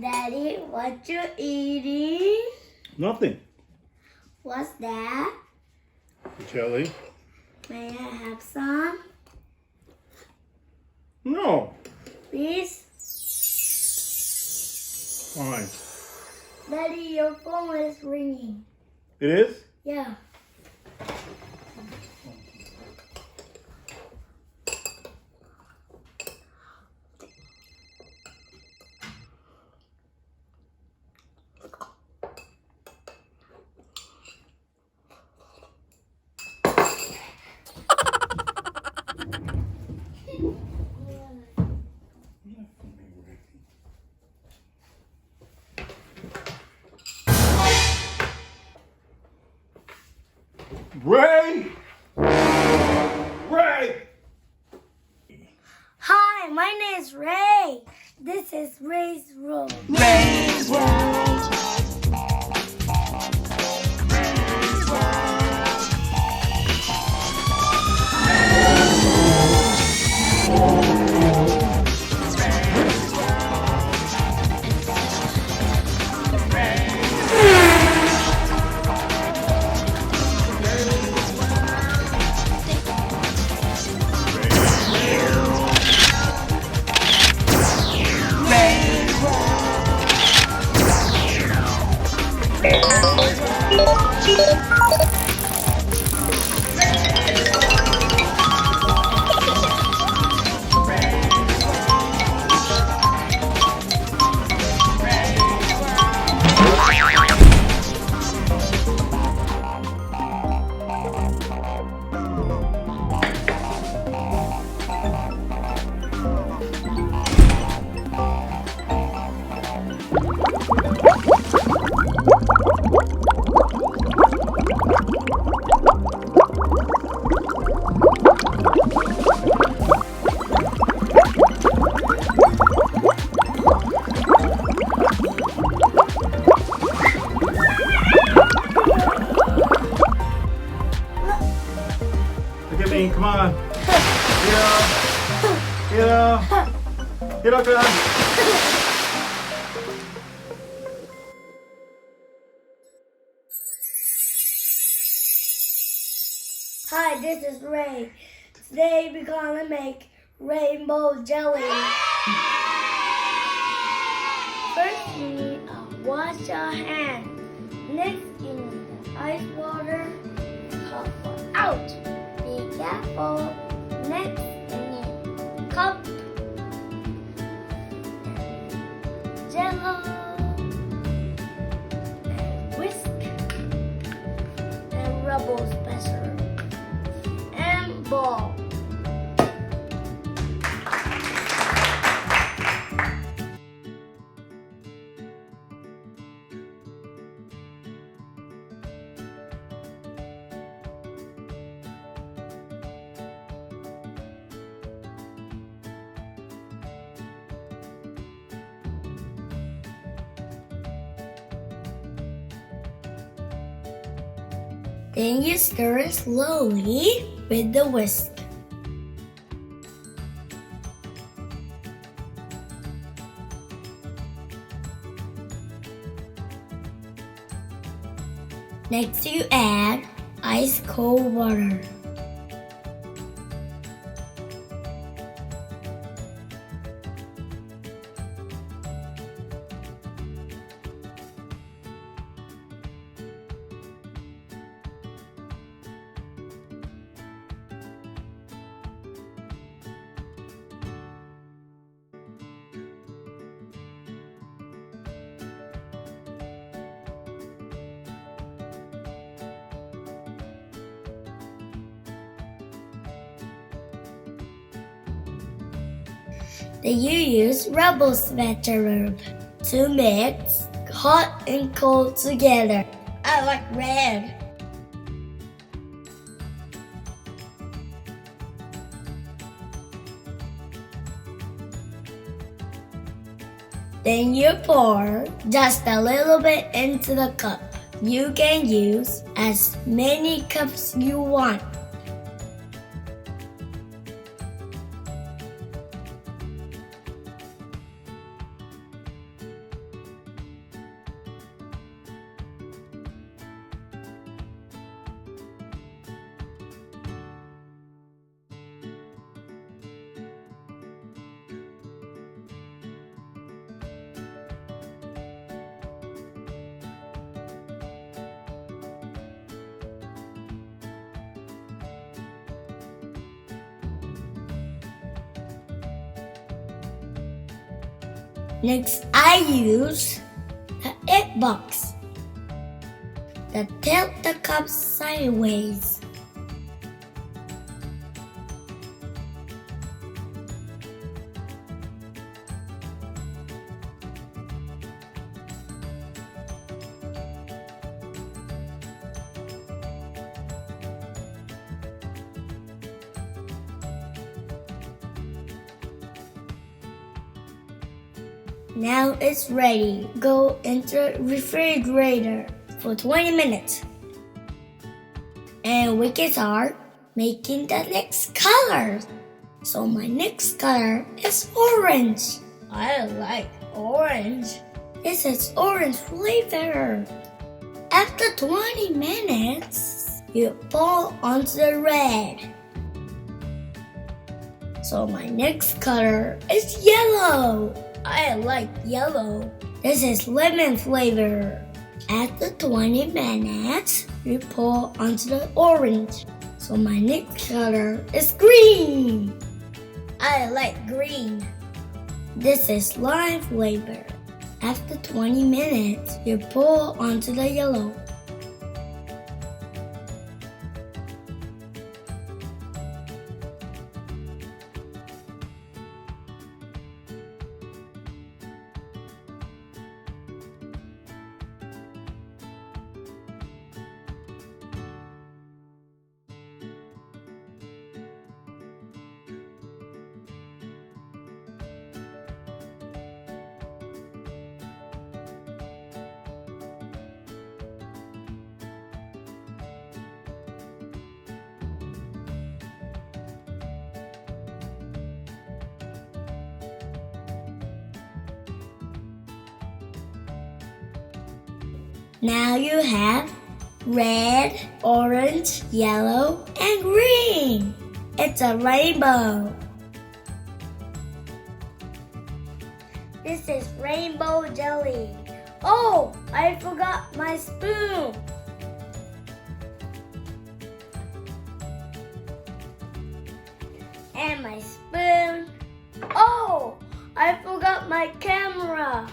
Daddy, what you eating? Nothing. What's that? Jelly? May I have some? No. Please? Fine. Daddy, your phone is ringing. It is? Yeah. Ray! Ray! Hi, my name is Ray. This is Ray's room. Ray's World. Look at me, come on. Hiro. Hiro-kun. Hi, this is Ray. Today we're gonna make rainbow jelly. First you need to wash your hands. Next you need ice water. Hot water out. Be careful. Next you need cup. Jell-O. And whisk. And rubble spacer. And ball. Then you stir slowly with the whisk. Next you add ice cold water. Then you use rubble spacer to mix hot and cold together. I like red. Then you pour just a little bit into the cup. You can use as many cups you want. Next, I use the it box that tilt the cup sideways. Now it's ready. Go into the refrigerator for 20 minutes. And we can start making the next colors. So my next color is orange. I like orange. This is orange flavor. After 20 minutes, you pour onto the red. So my next color is yellow. I like yellow. This is lemon flavor. After 20 minutes, you pour onto the orange. So my next color is green. I like green. This is lime flavor. After 20 minutes, you pour onto the yellow. Now you have red, orange, yellow, and green. It's a rainbow. This is rainbow jelly. Oh, I forgot my spoon. And my spoon. Oh, I forgot my camera.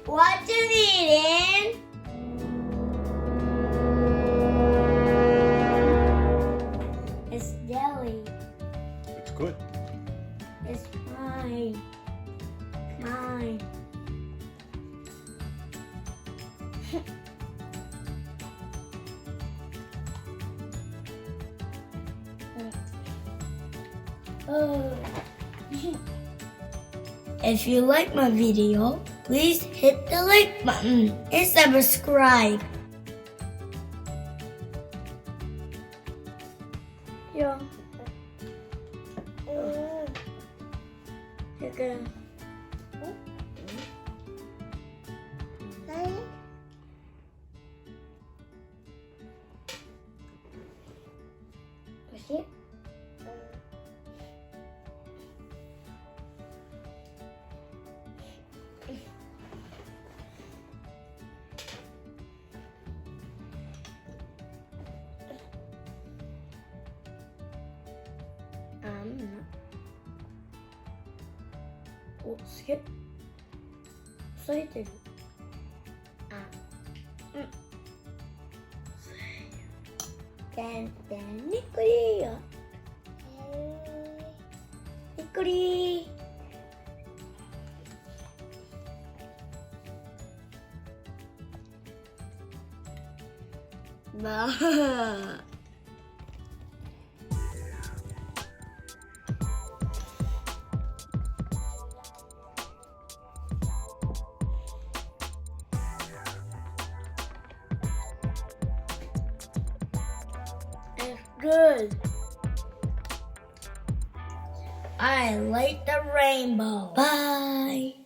What you eating? It's jelly. It's good. It's mine. Mine. Oh. If you like my video, please hit the like button and subscribe. Yeah. Okay. What'sお、すげえ。押さえてる。あ、うん。てんてんにっこりーよ。にっこりー。ばー。Good. I like the rainbow. Bye.